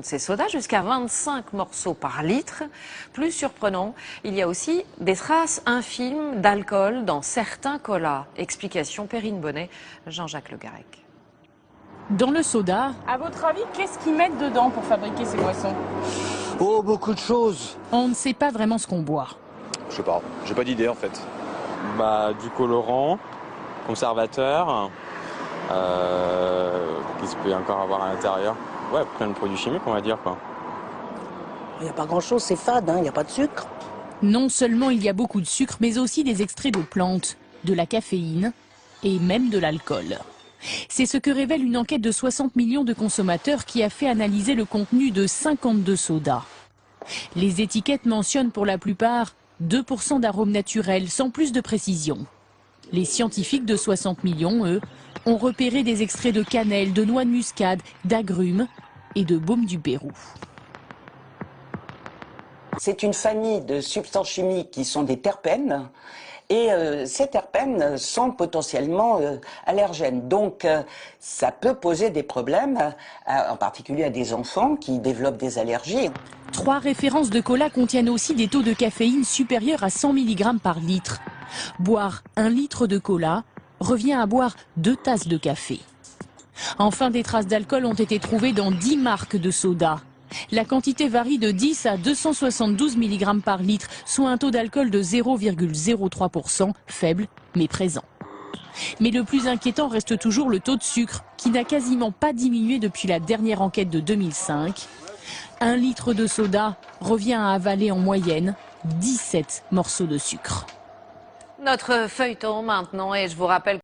Ces sodas jusqu'à 25 morceaux par litre. Plus surprenant, il y a aussi des traces infimes d'alcool dans certains colas. Explication Perrine Bonnet, Jean-Jacques Le Garec. Dans le soda, à votre avis, qu'est-ce qu'ils mettent dedans pour fabriquer ces boissons? Oh, beaucoup de choses. on ne sait pas vraiment ce qu'on boit. Je sais pas, j'ai pas d'idée en fait. Du colorant, conservateur, qu'est-ce qu'il peut y encore avoir à l'intérieur? Ouais, plein de produits chimiques on va dire quoi. Il n'y a pas grand-chose, c'est fade, il n'y a pas de sucre. Non seulement il y a beaucoup de sucre, mais aussi des extraits de plantes, de la caféine et même de l'alcool. C'est ce que révèle une enquête de 60 millions de consommateurs qui a fait analyser le contenu de 52 sodas. Les étiquettes mentionnent pour la plupart 2% d'arômes naturels, sans plus de précision. Les scientifiques de 60 millions, eux, ont repéré des extraits de cannelle, de noix de muscade, d'agrumes et de baume du Pérou. C'est une famille de substances chimiques qui sont des terpènes. Et ces terpènes sont potentiellement allergènes. Donc ça peut poser des problèmes, en particulier à des enfants qui développent des allergies. 3 références de cola contiennent aussi des taux de caféine supérieurs à 100 mg par litre. Boire 1 litre de cola revient à boire 2 tasses de café. Enfin, des traces d'alcool ont été trouvées dans 10 marques de soda. La quantité varie de 10 à 272 mg par litre, soit un taux d'alcool de 0,03%, faible mais présent. Mais le plus inquiétant reste toujours le taux de sucre, qui n'a quasiment pas diminué depuis la dernière enquête de 2005. 1 litre de soda revient à avaler en moyenne 17 morceaux de sucre. Notre feuilleton maintenant, et je vous rappelle